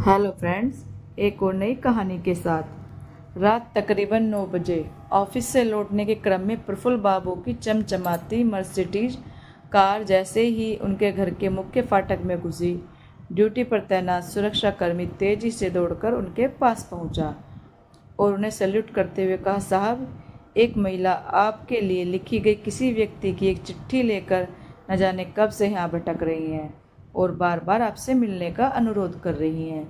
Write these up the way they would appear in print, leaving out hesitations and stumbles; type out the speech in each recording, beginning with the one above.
Hello friends, एक और नई कहानी के साथ। रात तकरीबन 9 बजे ऑफिस से लौटने के क्रम में प्रफुल्ल बाबू की चमचमाती मर्सिडीज कार जैसे ही उनके घर के मुख्य फाटक में घुसी, ड्यूटी पर तैनात सुरक्षाकर्मी तेजी से दौड़कर उनके पास पहुंचा और उन्हें सैल्यूट करते हुए कहा, साहब, एक महिला आपके लिए लिखी गई किसी व्यक्ति की एक चिट्ठी लेकर न जाने कब से यहाँ भटक रही हैं और बार बार आपसे मिलने का अनुरोध कर रही हैं।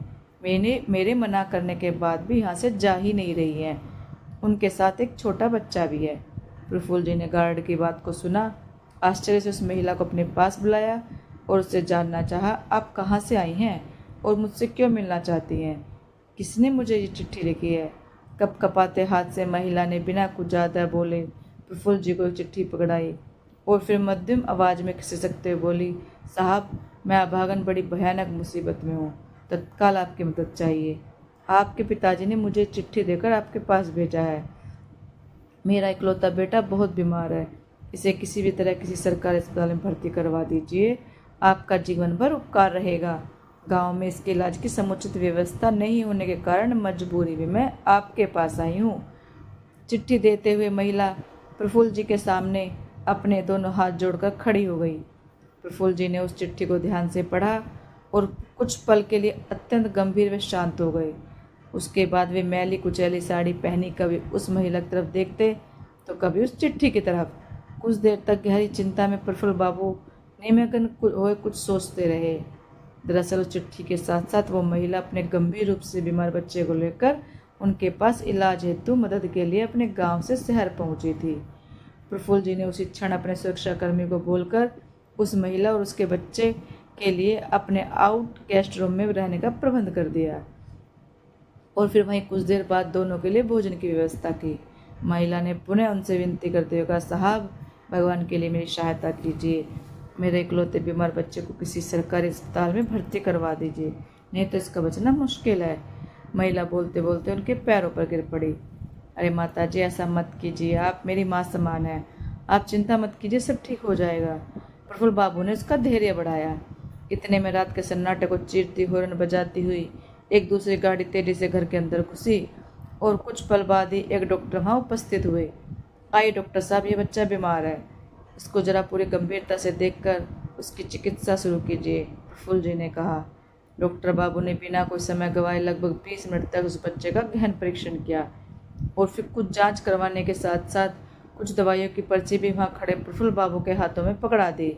मेरे मना करने के बाद भी यहाँ से जा ही नहीं रही हैं। उनके साथ एक छोटा बच्चा भी है। प्रफुल्ल जी ने गार्ड की बात को सुना, आश्चर्य से उस महिला को अपने पास बुलाया और उससे जानना चाहा, आप कहाँ से आई हैं और मुझसे क्यों मिलना चाहती हैं? किसने मुझे ये चिट्ठी लिखी है? कपकपाते हाथ से महिला ने बिना कुछ ज़्यादा बोले प्रफुल्ल जी को एक चिट्ठी पकड़ाई और फिर मध्यम आवाज़ में खिसकते हुए बोली, साहब, मैं अभागन बड़ी भयानक मुसीबत में हूँ। तत्काल आपकी मदद चाहिए। आपके पिताजी ने मुझे चिट्ठी देकर आपके पास भेजा है। मेरा इकलौता बेटा बहुत बीमार है। इसे किसी भी तरह किसी सरकारी अस्पताल में भर्ती करवा दीजिए। आपका जीवन भर उपकार रहेगा। गांव में इसके इलाज की समुचित व्यवस्था नहीं होने के कारण मजबूरी में मैं आपके पास आई हूँ। चिट्ठी देते हुए महिला प्रफुल्ल जी के सामने अपने दोनों हाथ जोड़कर खड़ी हो गई। प्रफुल्ल जी ने उस चिट्ठी को ध्यान से पढ़ा और कुछ पल के लिए अत्यंत गंभीर व शांत हो गए। उसके बाद वे मैली कुचैली साड़ी पहनी कभी उस महिला की तरफ देखते तो कभी उस चिट्ठी की तरफ। कुछ देर तक गहरी चिंता में प्रफुल्ल बाबू निमग्न हुए कुछ सोचते रहे। दरअसल उस चिट्ठी के साथ साथ वो महिला अपने गंभीर रूप से बीमार बच्चे को लेकर उनके पास इलाज हेतु मदद के लिए अपने गांव से शहर पहुंची थी। प्रफुल्ल जी ने उसी क्षण अपने सुरक्षाकर्मी को बोलकर उस महिला और उसके बच्चे के लिए अपने आउट गेस्ट रूम में रहने का प्रबंध कर दिया और फिर वहीं कुछ देर बाद दोनों के लिए भोजन की व्यवस्था की। महिला ने पुनः उनसे विनती करते हुए कहा, साहब, भगवान के लिए मेरी सहायता कीजिए। मेरे इकलौते बीमार बच्चे को किसी सरकारी अस्पताल में भर्ती करवा दीजिए, नहीं तो इसका बचना मुश्किल है। महिला बोलते बोलते उनके पैरों पर गिर पड़ी। अरे माता जी, ऐसा मत कीजिए, आप मेरी माँ समान हैं। आप चिंता मत कीजिए, सब ठीक हो जाएगा। प्रफुल्ल बाबू ने उसका धैर्य बढ़ाया। इतने में रात के सन्नाटे को चीरती हॉर्न बजाती हुई एक दूसरी गाड़ी तेजी से घर के अंदर घुसी और कुछ पल बाद ही एक डॉक्टर वहाँ उपस्थित हुए। आइए डॉक्टर साहब, ये बच्चा बीमार है, इसको जरा पूरी गंभीरता से देखकर उसकी चिकित्सा शुरू कीजिए, प्रफुल्ल जी ने कहा। डॉक्टर बाबू ने बिना कोई समय गंवाए लगभग 20 मिनट तक उस बच्चे का गहन परीक्षण किया और फिर कुछ जांच करवाने के साथ साथ कुछ दवाइयों की पर्ची भी वहाँ खड़े प्रफुल्ल बाबू के हाथों में पकड़ा दी।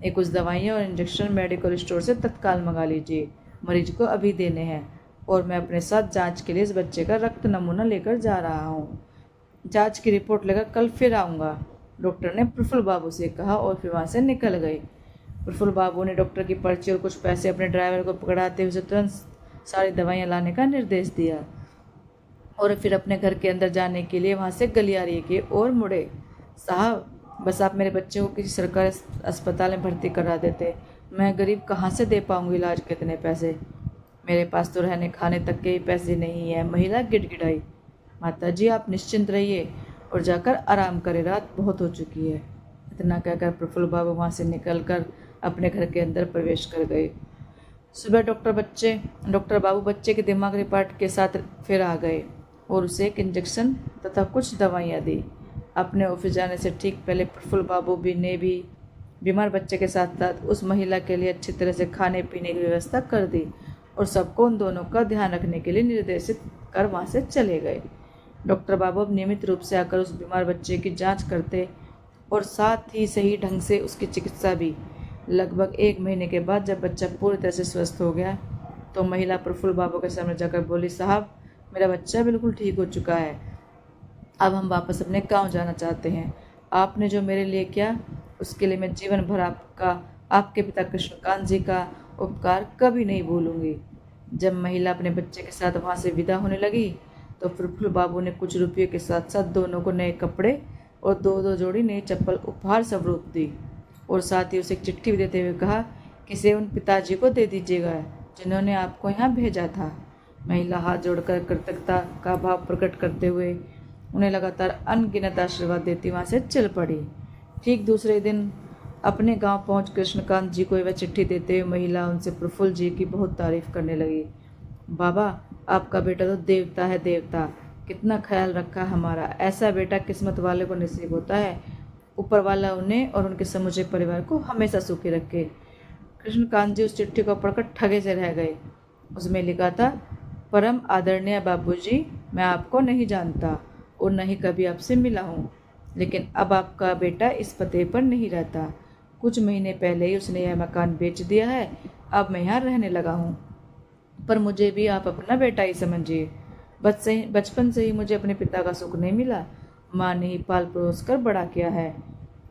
कुछ दवाइयाँ और इंजेक्शन मेडिकल स्टोर से तत्काल मंगा लीजिए, मरीज को अभी देने हैं और मैं अपने साथ जांच के लिए इस बच्चे का रक्त नमूना लेकर जा रहा हूँ। जांच की रिपोर्ट लेकर कल फिर आऊँगा, डॉक्टर ने प्रफुल्ल बाबू से कहा और फिर वहाँ से निकल गए। प्रफुल्ल बाबू ने डॉक्टर की पर्ची और कुछ पैसे अपने ड्राइवर को पकड़ाते हुए उसे तुरंत सारी दवाइयाँ लाने का निर्देश दिया और फिर अपने घर के अंदर जाने के लिए वहाँ से गलियारे की ओर मुड़े। साहब, बस आप मेरे बच्चे को किसी सरकारी अस्पताल में भर्ती करा देते। मैं गरीब कहाँ से दे पाऊँगी इलाज के इतने पैसे? मेरे पास तो रहने खाने तक के ही पैसे नहीं है, महिला गिड़गिड़ाई। माता जी, आप निश्चिंत रहिए और जाकर आराम करें, रात बहुत हो चुकी है। इतना कहकर प्रफुल्ल बाबू वहाँ से निकलकर अपने घर के अंदर प्रवेश कर गए। सुबह डॉक्टर बाबू बच्चे के दिमाग रिपोर्ट के साथ फिर आ गए और उसे एक इंजेक्शन तथा कुछ दवाइयाँ दी। अपने ऑफिस जाने से ठीक पहले प्रफुल्ल बाबू ने भी बीमार बच्चे के साथ साथ उस महिला के लिए अच्छी तरह से खाने पीने की व्यवस्था कर दी और सबको उन दोनों का ध्यान रखने के लिए निर्देशित कर वहाँ से चले गए। डॉक्टर बाबू अब नियमित रूप से आकर उस बीमार बच्चे की जांच करते और साथ ही सही ढंग से उसकी चिकित्सा भी। लगभग 1 महीने के बाद जब बच्चा पूरी तरह से स्वस्थ हो गया तो महिला प्रफुल्ल बाबू के सामने जाकर बोली, साहब, मेरा बच्चा बिल्कुल ठीक हो चुका है। अब हम वापस अपने गांव जाना चाहते हैं। आपने जो मेरे लिए किया उसके लिए मैं जीवन भर आपके पिता कृष्णकांत जी का उपकार कभी नहीं भूलूंगी। जब महिला अपने बच्चे के साथ वहाँ से विदा होने लगी तो प्रफुल्ल बाबू ने कुछ रुपये के साथ साथ दोनों को नए कपड़े और 2-2 जोड़ी नई चप्पल उपहार स्वरूप दी और साथ ही उसे एक चिट्ठी भी देते हुए कहा कि इसे उन पिताजी को दे दीजिएगा जिन्होंने आपको यहाँ भेजा था। महिला हाथ जोड़कर कृतज्ञता का भाव प्रकट करते हुए उन्हें लगातार अनगिनत आशीर्वाद देती वहाँ से चल पड़ी। ठीक दूसरे दिन अपने गांव पहुंच कृष्णकांत जी को वह चिट्ठी देते हुए महिला उनसे प्रफुल्ल जी की बहुत तारीफ करने लगी बाबा, आपका बेटा तो देवता है, देवता। कितना ख्याल रखा हमारा। ऐसा बेटा किस्मत वाले को नसीब होता है। ऊपर वाला उन्हें और उनके समूचे परिवार को हमेशा सुखी रखे। कृष्णकांत जी उस चिट्ठी को पढ़कर ठगे से रह गए। उसमें लिखा था, परम आदरणीय बाबूजी, मैं आपको नहीं जानता और न ही कभी आपसे मिला हूँ, लेकिन अब आपका बेटा इस पते पर नहीं रहता। कुछ महीने पहले ही उसने यह मकान बेच दिया है। अब मैं यहाँ रहने लगा हूँ, पर मुझे भी आप अपना बेटा ही समझिए। बचपन से ही मुझे अपने पिता का सुख नहीं मिला। माँ ने ही पाल परोस कर बड़ा किया है।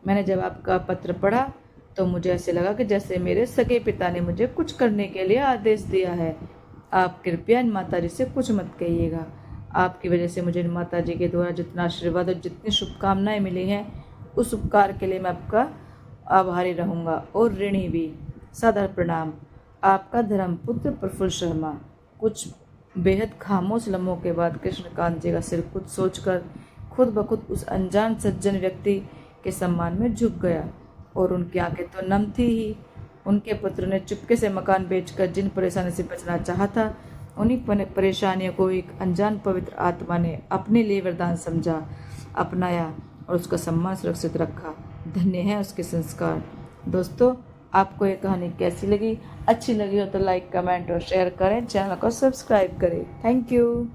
मैंने जब आपका पत्र पढ़ा तो मुझे ऐसे लगा कि जैसे मेरे सगे पिता ने मुझे कुछ करने के लिए आदेश दिया है। आप कृपया इन माताजी से कुछ मत कहिएगा। आपकी वजह से मुझे माताजी के द्वारा जितना आशीर्वाद और जितनी शुभकामनाएं मिली हैं, उस उपकार के लिए मैं आपका आभारी रहूँगा और ऋणी भी। सादर प्रणाम, आपका धर्मपुत्र प्रफुल्ल शर्मा। कुछ बेहद खामोश लम्हों के बाद कृष्णकांत जी का सिर कुछ सोचकर खुद ब खुद उस अनजान सज्जन व्यक्ति के सम्मान में झुक गया और उनकी आंखें तो नम थी ही। उनके पुत्र ने चुपके से मकान बेचकर जिन परेशानी से बचना चाहा था, उन्हीं परेशानियों को एक अनजान पवित्र आत्मा ने अपने लिए वरदान समझा, अपनाया और उसका सम्मान सुरक्षित रखा। धन्य है उसके संस्कार। दोस्तों, आपको ये कहानी कैसी लगी? अच्छी लगी हो तो लाइक, कमेंट और शेयर करें। चैनल को सब्सक्राइब करें। Thank you.